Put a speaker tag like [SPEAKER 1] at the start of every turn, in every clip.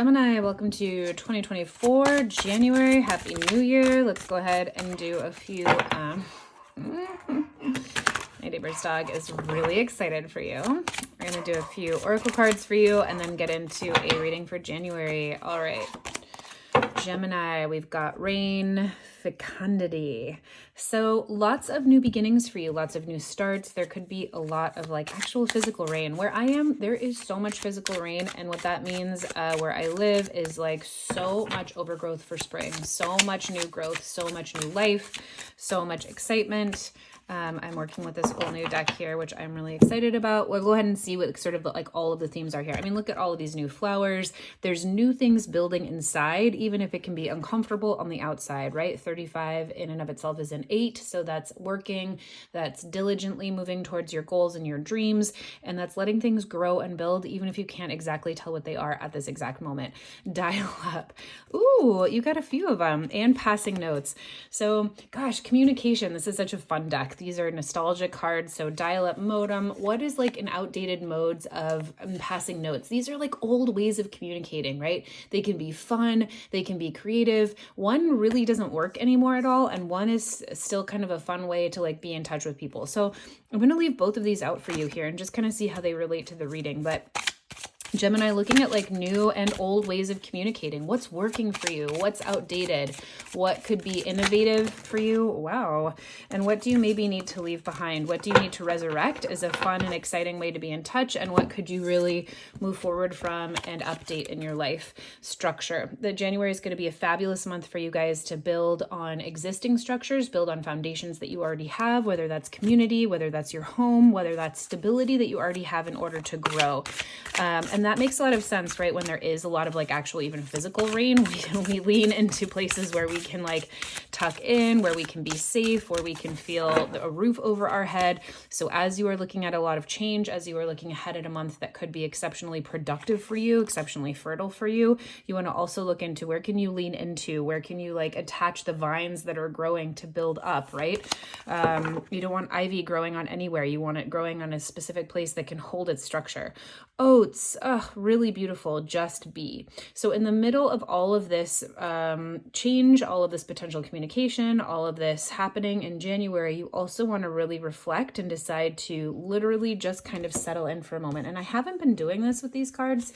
[SPEAKER 1] Gemini, welcome to 2024, January. Happy New Year. Let's go ahead and do a few, my neighbor's dog is really excited for you. We're going to do a few oracle cards for you and then get into a reading for January. All right. Gemini, we've got rain, fecundity. So lots of new beginnings for you, lots of new starts. There could be a lot of like actual physical rain. Where I am, there is so much physical rain. And what that means where I live is like so much overgrowth for spring, so much new growth, so much new life, so much excitement. I'm working with this whole new deck here, which I'm really excited about. We'll go ahead and see what sort of like all of the themes are here. I mean, look at all of these new flowers. There's new things building inside, even if it can be uncomfortable on the outside, right? 35 in and of itself is an 8. So that's working, that's diligently moving towards your goals and your dreams. And that's letting things grow and build, even if you can't exactly tell what they are at this exact moment. Dial up. Ooh, you got a few of them, and passing notes. So gosh, communication. This is such a fun deck. These are nostalgic cards. So dial-up modem. What is like an outdated modes of passing notes? These are like old ways of communicating, right? They can be fun. They can be creative. One really doesn't work anymore at all. And one is still kind of a fun way to like be in touch with people. So I'm going to leave both of these out for you here and just kind of see how they relate to the reading. But Gemini, looking at like new and old ways of communicating. What's working for you? What's outdated? What could be innovative for you? Wow. And what do you maybe need to leave behind? What do you need to resurrect as a fun and exciting way to be in touch? And what could you really move forward from and update in your life structure? The January is going to be a fabulous month for you guys to build on existing structures, build on foundations that you already have, whether that's community, whether that's your home, whether that's stability that you already have in order to grow. And that makes a lot of sense, right? When there is a lot of like actual even physical rain, we lean into places where we can like tuck in, where we can be safe, where we can feel a roof over our head. So as you are looking at a lot of change, as you are looking ahead at a month that could be exceptionally productive for you, exceptionally fertile for you, you want to also look into where can you lean into, where can you like attach the vines that are growing to build up, right? You don't want ivy growing on anywhere. You want it growing on a specific place that can hold its structure. Oats, really beautiful, just be. So in the middle of all of this change, all of this potential communication, all of this happening in January, you also want to really reflect and decide to literally just kind of settle in for a moment. And I haven't been doing this with these cards,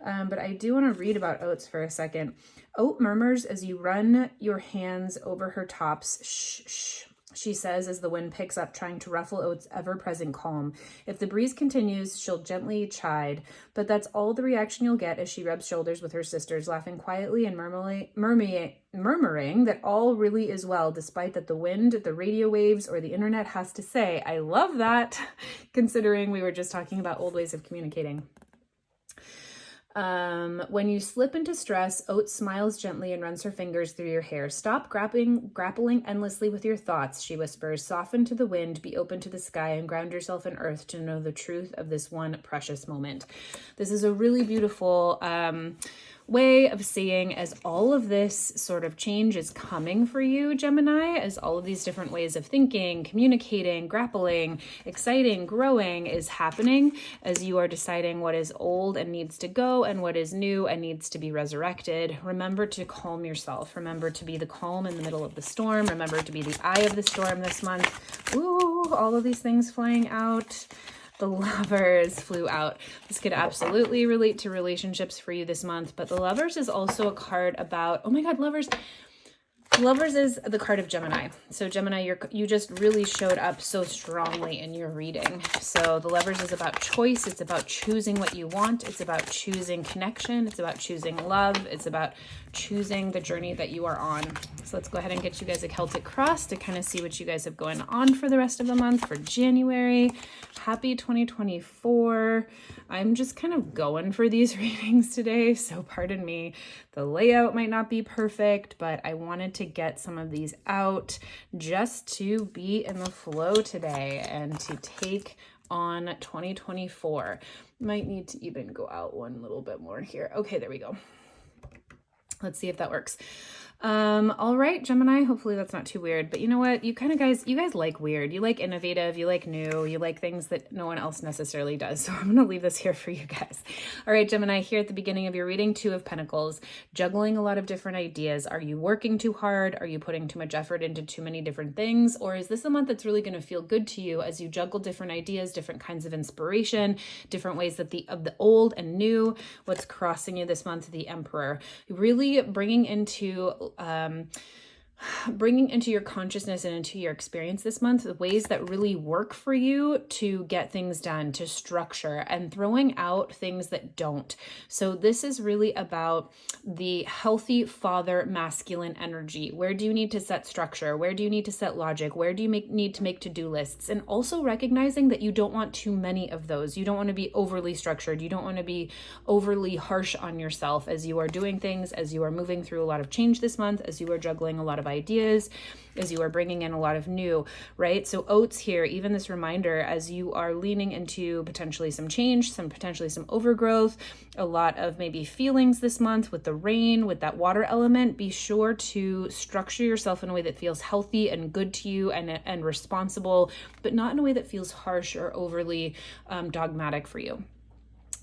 [SPEAKER 1] but I do want to read about Oats for a second. Oat murmurs as you run your hands over her tops. Shh, shh. She says as the wind picks up, trying to ruffle Oat's ever-present calm. If the breeze continues, she'll gently chide, but that's all the reaction you'll get as she rubs shoulders with her sisters, laughing quietly and murmuring that all really is well, despite that the wind, the radio waves, or the internet has to say. I love that, considering we were just talking about old ways of communicating. When you slip into stress, Oat smiles gently and runs her fingers through your hair. Stop grappling endlessly with your thoughts, she whispers. Soften to the wind, be open to the sky, and ground yourself in earth to know the truth of this one precious moment. This is a really beautiful way of seeing as all of this sort of change is coming for you, Gemini, as all of these different ways of thinking, communicating, grappling, exciting, growing is happening as you are deciding what is old and needs to go and what is new and needs to be resurrected. Remember to calm yourself. Remember to be the calm in the middle of the storm. Remember to be the eye of the storm this month. Ooh, all of these things flying out. The Lovers flew out. This could absolutely relate to relationships for you this month, but the Lovers is also a card about, oh my God, Lovers. Lovers is the card of Gemini. So Gemini, you just really showed up so strongly in your reading. So the Lovers is about choice. It's about choosing what you want. It's about choosing connection. It's about choosing love. It's about choosing the journey that you are on. So let's go ahead and get you guys a Celtic cross to kind of see what you guys have going on for the rest of the month for January. Happy 2024. I'm just kind of going for these readings today, so pardon me. The layout might not be perfect, but I wanted to get some of these out just to be in the flow today and to take on 2024. Might need to even go out one little bit more here. Okay, there we go. Let's see if that works. All right, Gemini, hopefully that's not too weird, but you know what? You guys like weird. You like innovative, you like new, you like things that no one else necessarily does. So I'm going to leave this here for you guys. All right, Gemini, here at the beginning of your reading, Two of Pentacles, juggling a lot of different ideas. Are you working too hard? Are you putting too much effort into too many different things? Or is this a month that's really going to feel good to you as you juggle different ideas, different kinds of inspiration, different ways that of the old and new? What's crossing you this month? The Emperor. Really bringing into your consciousness and into your experience this month, the ways that really work for you to get things done, to structure, and throwing out things that don't. So this is really about the healthy father masculine energy. Where do you need to set structure? Where do you need to set logic? Where do you need to make to-do lists? And also recognizing that you don't want too many of those. You don't want to be overly structured. You don't want to be overly harsh on yourself as you are doing things, as you are moving through a lot of change this month, as you are juggling a lot of ideas, as you are bringing in a lot of new, right? So oats here, even this reminder as you are leaning into potentially some change, potentially some overgrowth, a lot of maybe feelings this month with the rain, with that water element, be sure to structure yourself in a way that feels healthy and good to you and responsible, but not in a way that feels harsh or overly dogmatic for you.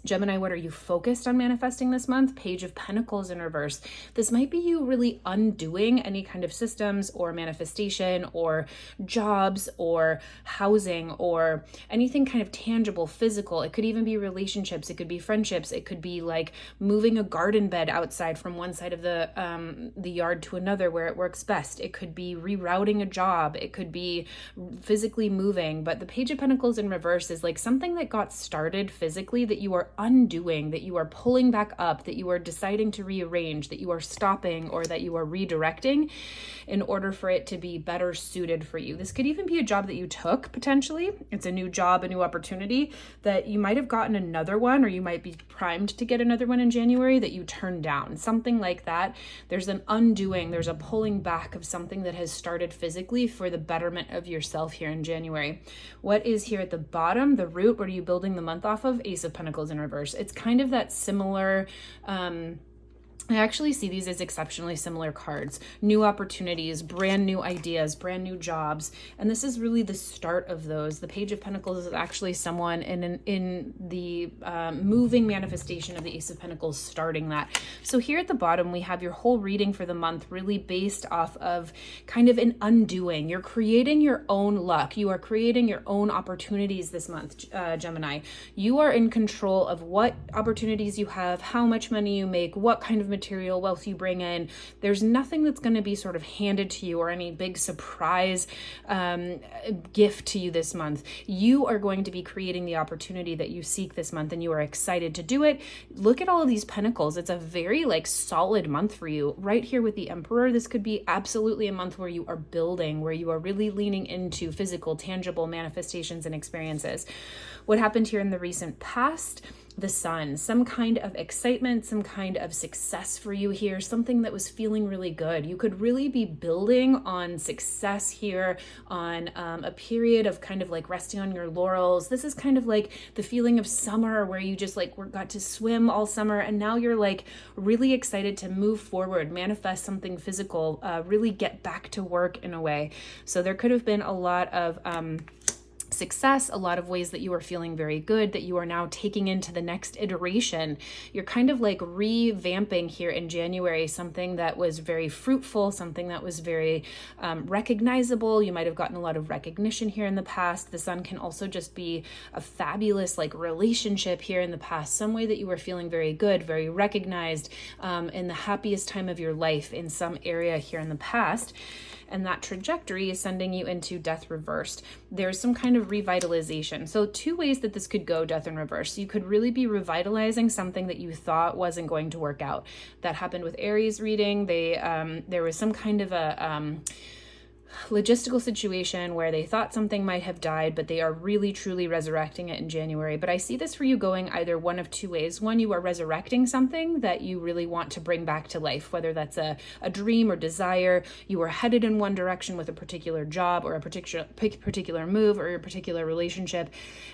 [SPEAKER 1] Gemini, what are you focused on manifesting this month? Page of Pentacles in reverse. This might be you really undoing any kind of systems or manifestation or jobs or housing or anything kind of tangible, physical. It could even be relationships. It could be friendships. It could be like moving a garden bed outside from one side of the yard to another where it works best. It could be rerouting a job. It could be physically moving. But the Page of Pentacles in reverse is like something that got started physically that you are undoing, that you are pulling back up, that you are deciding to rearrange, that you are stopping, or that you are redirecting in order for it to be better suited for you. This could even be a job that you took potentially. It's a new job, a new opportunity that you might have gotten another one, or you might be primed to get another one in January that you turned down, something like that. There's an undoing, there's a pulling back of something that has started physically for the betterment of yourself here in January. What is here at the bottom, the root? What are you building the month off of? Ace of Pentacles in reverse. It's kind of that similar, I actually see these as exceptionally similar cards. New opportunities, brand new ideas, brand new jobs. And this is really the start of those. The Page of Pentacles is actually someone in the moving manifestation of the Ace of Pentacles starting that. So here at the bottom, we have your whole reading for the month really based off of kind of an undoing. You're creating your own luck. You are creating your own opportunities this month, Gemini. You are in control of what opportunities you have, how much money you make, what kind of material wealth you bring in. There's nothing that's going to be sort of handed to you or any big surprise gift to you this month. You are going to be creating the opportunity that you seek this month, and you are excited to do it. Look at all of these pentacles. It's a very solid month for you. Right here with the Emperor, this could be absolutely a month where you are building, where you are really leaning into physical, tangible manifestations and experiences. What happened here in the recent past? The Sun, some kind of excitement, some kind of success for you here, something that was feeling really good. You could really be building on success here, on a period of kind of resting on your laurels. This is kind of like the feeling of summer where you just got to swim all summer, and now you're really excited to move forward, manifest something physical, really get back to work in a way. So there could have been a lot of success, a lot of ways that you are feeling very good, that you are now taking into the next iteration. You're kind of revamping here in January something that was very fruitful, something that was very recognizable. You might have gotten a lot of recognition here in the past. The Sun can also just be a fabulous relationship here in the past, some way that you were feeling very good, very recognized, in the happiest time of your life in some area here in the past. And that trajectory is sending you into Death reversed. There's some kind of revitalization. So two ways that this could go, Death in reverse. You could really be revitalizing something that you thought wasn't going to work out. That happened with Aries reading. There was some kind of a logistical situation where they thought something might have died, but they are really truly resurrecting it in January. But I see this for you going either one of two ways. One, you are resurrecting something that you really want to bring back to life, whether that's a dream or desire. You are headed in one direction with a particular job or a particular move or a particular relationship,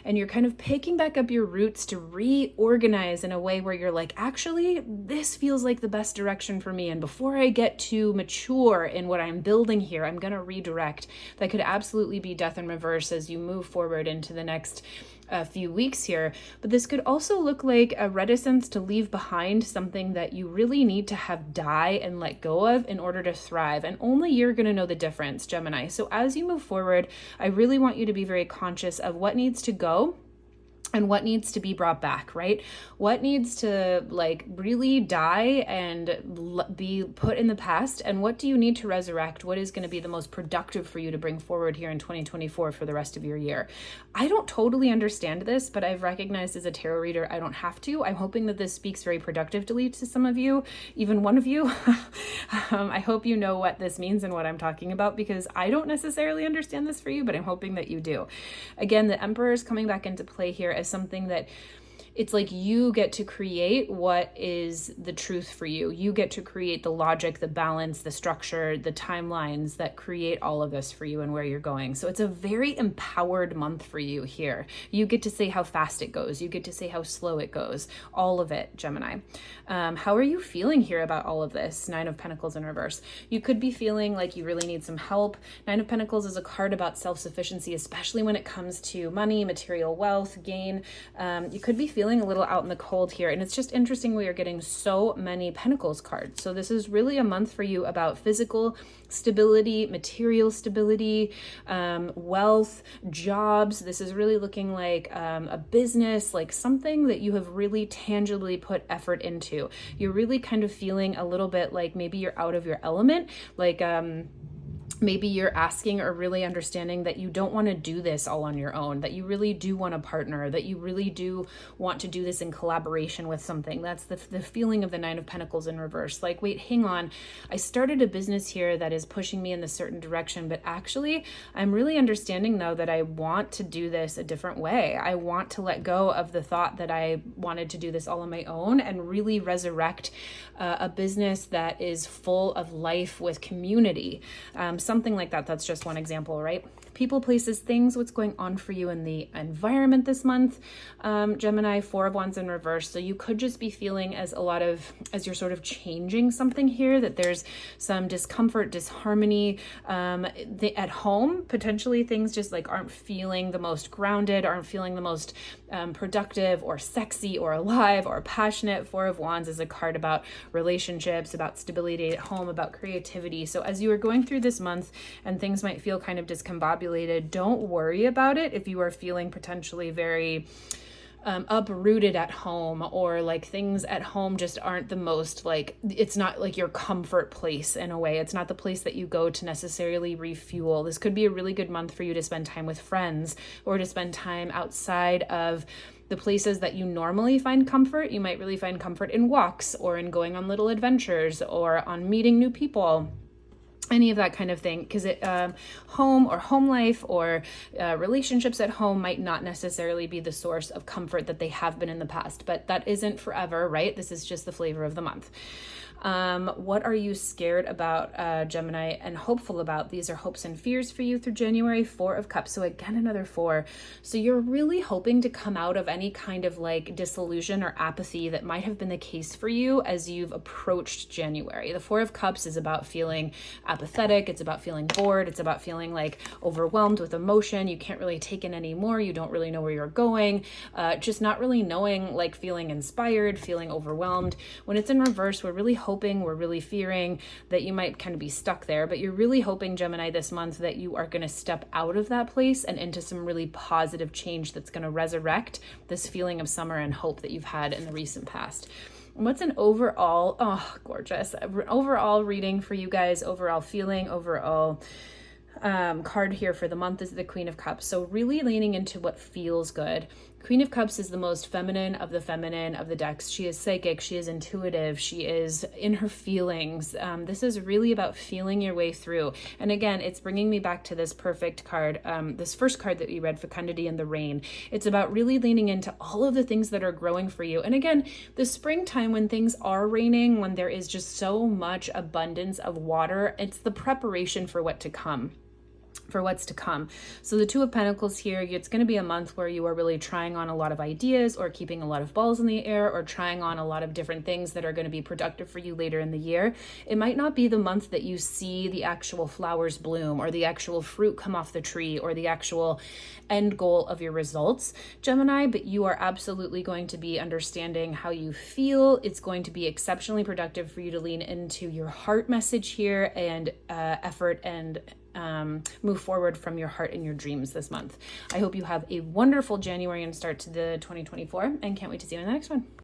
[SPEAKER 1] and you're kind of picking back up your roots to reorganize in a way where you're like, actually, this feels like the best direction for me. And before I get too mature in what I'm building here, I'm going to redirect. That could absolutely be death in reverse as you move forward into the next few weeks here. But this could also look like a reticence to leave behind something that you really need to have die and let go of in order to thrive. And only you're going to know the difference, Gemini. So as you move forward, I really want you to be very conscious of what needs to go and what needs to be brought back, right? What needs to like really die and be put in the past, and what do you need to resurrect? What is going to be the most productive for you to bring forward here in 2024 for the rest of your year? I don't totally understand this, but I've recognized as a tarot reader, I don't have to. I'm hoping that this speaks very productively to some of you, even one of you. I hope you know what this means and what I'm talking about, because I don't necessarily understand this for you, but I'm hoping that you do. Again, the Emperor is coming back into play here as something that it's like you get to create what is the truth for you. You get to create the logic, the balance, the structure, the timelines that create all of this for you and where you're going. So it's a very empowered month for you here. You get to say how fast it goes. You get to say how slow it goes. All of it, Gemini. How are you feeling here about all of this? Nine of Pentacles in reverse. You could be feeling like you really need some help. Nine of Pentacles is a card about self-sufficiency, especially when it comes to money, material wealth, gain. You could be feeling a little out in the cold here. And it's just interesting we are getting so many Pentacles cards. So this is really a month for you about physical stability, material stability, wealth, jobs. This is really looking like a business, like something that you have really tangibly put effort into. You're really kind of feeling a little bit like maybe you're out of your element, like maybe you're asking or really understanding that you don't want to do this all on your own, that you really do want a partner, that you really do want to do this in collaboration with something. That's the feeling of the Nine of Pentacles in reverse. Like, wait, hang on. I started a business here that is pushing me in this certain direction, but actually I'm really understanding though that I want to do this a different way. I want to let go of the thought that I wanted to do this all on my own and really resurrect a business that is full of life with community. Something like that. That's just one example, right? People, places, things, what's going on for you in the environment this month. Gemini, Four of Wands in reverse. So you could just be feeling as you're sort of changing something here, that there's some discomfort, disharmony at home. Potentially things just like aren't feeling the most grounded, aren't feeling the most productive or sexy or alive or passionate. Four of Wands is a card about relationships, about stability at home, about creativity. So as you are going through this month and things might feel kind of discombobulated, don't worry about it if you are feeling potentially very uprooted at home, or like things at home just aren't the most, like, it's not like your comfort place in a way. It's not the place that you go to necessarily refuel. This could be a really good month for you to spend time with friends or to spend time outside of the places that you normally find comfort. You might really find comfort in walks or in going on little adventures or on meeting new people. Any of that kind of thing, because home or home life or relationships at home might not necessarily be the source of comfort that they have been in the past, but that isn't forever, right? This is just the flavor of the month. What are you scared about, Gemini, and hopeful about? These are hopes and fears for you through January. Four of Cups. So again, another four. So you're really hoping to come out of any kind of like disillusion or apathy that might have been the case for you as you've approached January. The Four of Cups is about feeling apathetic. It's about feeling bored. It's about feeling like overwhelmed with emotion. You can't really take in anymore. You don't really know where you're going. Just not really knowing, like feeling inspired, feeling overwhelmed. When it's in reverse, we're really we're really fearing that you might kind of be stuck there, but you're really hoping, Gemini, this month that you are going to step out of that place and into some really positive change that's going to resurrect this feeling of summer and hope that you've had in the recent past. What's an overall, gorgeous, overall reading for you guys, overall feeling, overall card here for the month is the Queen of Cups. So really leaning into what feels good. Queen of Cups is the most feminine of the decks. She is psychic. She is intuitive. She is in her feelings. This is really about feeling your way through. And again, it's bringing me back to this perfect card, this first card that we read, Fecundity and the Rain. It's about really leaning into all of the things that are growing for you. And again, the springtime, when things are raining, when there is just so much abundance of water, it's the preparation for what's to come. So the Two of Pentacles here, it's going to be a month where you are really trying on a lot of ideas or keeping a lot of balls in the air or trying on a lot of different things that are going to be productive for you later in the year. It might not be the month that you see the actual flowers bloom or the actual fruit come off the tree or the actual end goal of your results, Gemini, but you are absolutely going to be understanding how you feel. It's going to be exceptionally productive for you to lean into your heart message here and effort and move forward from your heart and your dreams this month. I hope you have a wonderful January and start to the 2024 and can't wait to see you in the next one.